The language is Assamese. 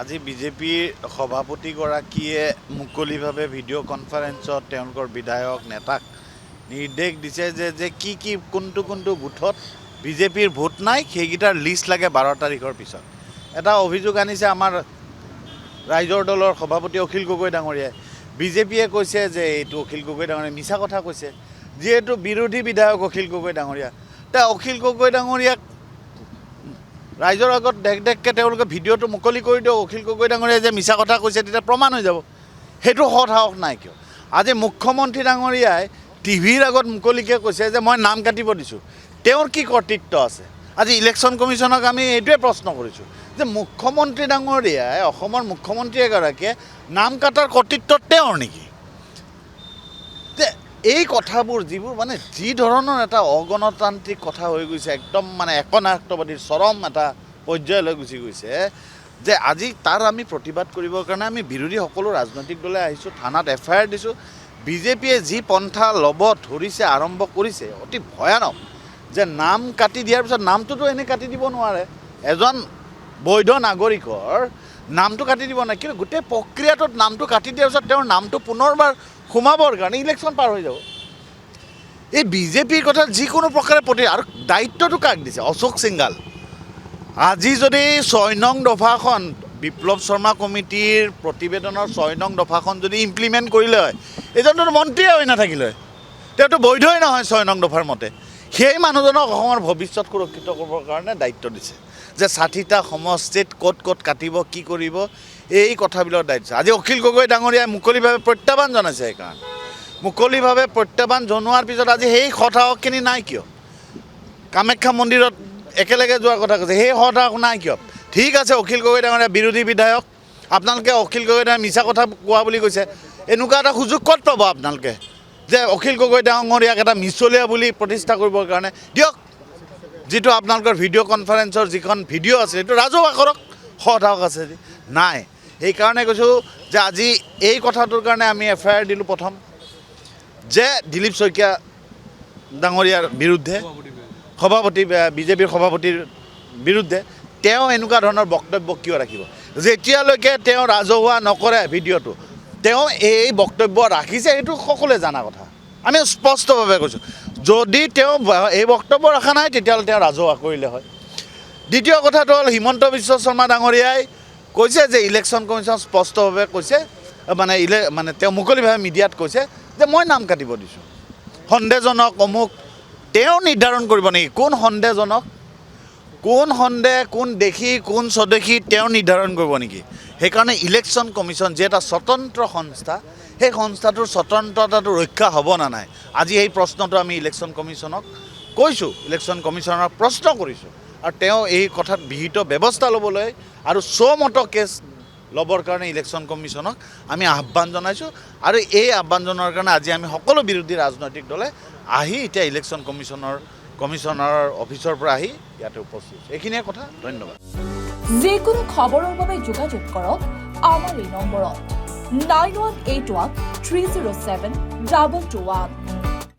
আজি বিজেপিৰ সভাপতিগৰাকীয়ে মুকলিভাৱে ভিডিঅ' কনফাৰেন্সত তেওঁলোকৰ বিধায়ক নেতাক নিৰ্দেশ দিছে যে কি কোনটো বুথত বিজেপিৰ ভোট নাই সেইকেইটাৰ লিষ্ট লাগে 12 তাৰিখৰ পিছত। এটা অভিযোগ আনিছে আমাৰ ৰাইজৰ দলৰ সভাপতি অখিল গগৈ ডাঙৰীয়াই। বিজেপিয়ে কৈছে যে এইটো অখিল গগৈ ডাঙৰীয়াই মিছা কথা কৈছে, যিহেতু বিৰোধী বিধায়ক অখিল গগৈ ডাঙৰীয়া। অখিল গগৈ ডাঙৰীয়াক ৰাইজৰ আগত দেখকৈ তেওঁলোকে ভিডিঅ'টো মুকলি কৰি দিয়ক। অখিল গগৈ ডাঙৰীয়াই যে মিছা কথা কৈছে তেতিয়া প্ৰমাণ হৈ যাব। সেইটো সৎ সাহস নাই কিয়? আজি মুখ্যমন্ত্ৰী ডাঙৰীয়াই টিভিৰ আগত মুকলিকৈ কৈছে যে মই নাম কাটিব দিছোঁ। তেওঁৰ কি কৰ্তৃত্ব আছে? আজি ইলেকশ্যন কমিশ্যনক আমি এইটোৱে প্ৰশ্ন কৰিছোঁ যে মুখ্যমন্ত্ৰী ডাঙৰীয়াই অসমৰ মুখ্যমন্ত্ৰী এগৰাকীয়ে নাম কাটাৰ কৰ্তৃত্ব তেওঁৰ নেকি? এই কথাবোৰ যিবোৰ মানে যি ধৰণৰ এটা অগণতান্ত্ৰিক কথা হৈ গৈছে, একদম মানে একনায়কত্ববাদীৰ চৰম এটা পৰ্যায়লৈ গুচি গৈছে, যে আজি তাৰ আমি প্ৰতিবাদ কৰিবৰ কাৰণে আমি বিৰোধী সকলো ৰাজনৈতিক দলে আহিছোঁ, থানাত FIR দিছোঁ। বিজেপিয়ে যি পন্থা ল'ব ধৰিছে, আৰম্ভ কৰিছে, অতি ভয়ানক। যে নাম কাটি দিয়াৰ পিছত নামটোতো এনেই কাটি দিব নোৱাৰে, এজন বৈধ নাগৰিকৰ নামটো কাটি দিব নাই, কিন্তু গোটেই প্ৰক্ৰিয়াটোত নামটো কাটি দিয়াৰ পিছত তেওঁৰ নামটো পুনৰবাৰ সোমাবৰ কাৰণে ইলেকশ্যন পাৰ হৈ যাব। এই বিজেপিৰ কথা যিকোনো প্ৰকাৰে আৰু দায়িত্বটো কাক দিছে? অশোক সিংঘাল। আজি যদি 6 নং দফাখন বিপ্লৱ শৰ্মা কমিটিৰ প্ৰতিবেদনৰ 6 নং দফাখন যদি ইমপ্লিমেণ্ট কৰিলে হয়, এজনতো মন্ত্ৰীয়ে হৈ নাথাকিলে হয়, তেওঁতো বৈধই নহয় 6 নং দফাৰ মতে। সেই মানুহজনক অসমৰ ভৱিষ্যত সুৰক্ষিত কৰিবৰ কাৰণে দায়িত্ব দিছে, যে 60টা সমষ্টিত ক'ত কাটিব, কি কৰিব, এই কথাবিলাকৰ দায়িত্ব। আজি অখিল গগৈ ডাঙৰীয়াই মুকলিভাৱে প্ৰত্যাহ্বান জনাইছে। সেইকাৰণে মুকলিভাৱে প্ৰত্যাহ্বান জনোৱাৰ পিছত আজি সেই সৎ সাহসখিনি নাই কিয়? কামাখ্যা মন্দিৰত একেলগে যোৱাৰ কথা কৈছে, সেই সৎ সাহস নাই কিয়? ঠিক আছে, অখিল গগৈ ডাঙৰীয়া বিৰোধী বিধায়ক, আপোনালোকে অখিল গগৈ ডাঙৰীয়া মিছা কথা কোৱা বুলি কৈছে। এনেকুৱা এটা সুযোগ ক'ত পাব আপোনালোকে যে অখিল গগৈ ডাঙৰীয়াক এটা মিছলীয়া বুলি প্ৰতিষ্ঠা কৰিবৰ কাৰণে? দিয়ক, যিটো আপোনালোকৰ ভিডিঅ' কনফাৰেন্সৰ যিখন ভিডিঅ' আছে সেইটো ৰাজহুৱা কৰক, সৎ সাহস আছে যদি নাই। সেইকাৰণে কৈছোঁ যে আজি এই কথাটোৰ কাৰণে আমি FIR দিলোঁ প্ৰথম, যে দিলীপ শইকীয়া ডাঙৰীয়াৰ বিৰুদ্ধে, সভাপতি বিজেপিৰ সভাপতিৰ বিৰুদ্ধে তেওঁ এনেকুৱা ধৰণৰ বক্তব্য কিয় ৰাখিব? যেতিয়ালৈকে তেওঁ ৰাজহুৱা নকৰে ভিডিঅ'টো, তেওঁ এই বক্তব্য ৰাখিছে সেইটো সকলোৱে জনা কথা। আমি স্পষ্টভাৱে কৈছোঁ, যদি তেওঁ এই বক্তব্য ৰখা নাই তেতিয়াহ'লে তেওঁ ৰাজহুৱা কৰিলে হয়। দ্বিতীয় কথাটো হ'ল হিমন্ত বিশ্ব শৰ্মা ডাঙৰীয়াই কৈছে যে ইলেকশ্যন কমিশ্যন স্পষ্টভাৱে কৈছে, মানে তেওঁ মুকলিভাৱে মিডিয়াত কৈছে যে মই নাম কাটিব দিছোঁ। সন্দেহজনক অমুক তেওঁ নিৰ্ধাৰণ কৰিব নেকি কোন সন্দেহজনক, কোন সন্দেহ, কোন দেশী, কোন স্বদেশী তেওঁ নিৰ্ধাৰণ কৰিব নেকি? সেইকাৰণে ইলেকশ্যন কমিশ্যন যি এটা স্বতন্ত্ৰ সংস্থা, সেই সংস্থাটোৰ স্বতন্ত্ৰতাটো ৰক্ষা হ'ব না নাই? আজি এই প্ৰশ্নটো আমি ইলেকশ্যন কমিশ্যনক কৈছোঁ, ইলেকশ্যন কমিশ্যনক প্ৰশ্ন কৰিছোঁ, আৰু তেওঁ এই কথাত বিহিত ব্যৱস্থা ল'বলৈ আৰু মত কেছ ল'বৰ কাৰণে ইলেকশ্যন কমিশ্যনক আমি আহ্বান জনাইছোঁ। আৰু এই আহ্বান জনোৱাৰ কাৰণে আজি আমি সকলো বিৰোধী ৰাজনৈতিক দলে আহি এতিয়া ইলেকশ্যন কমিশ্যনাৰ অফিচৰ পৰা আহি ইয়াতে উপস্থিত হৈছে। এইখিনিয়ে কথা, ধন্যবাদ। যিকোনো খবৰৰ বাবে যোগাযোগ কৰক আমাৰ এই নম্বৰত 9181 307 2221।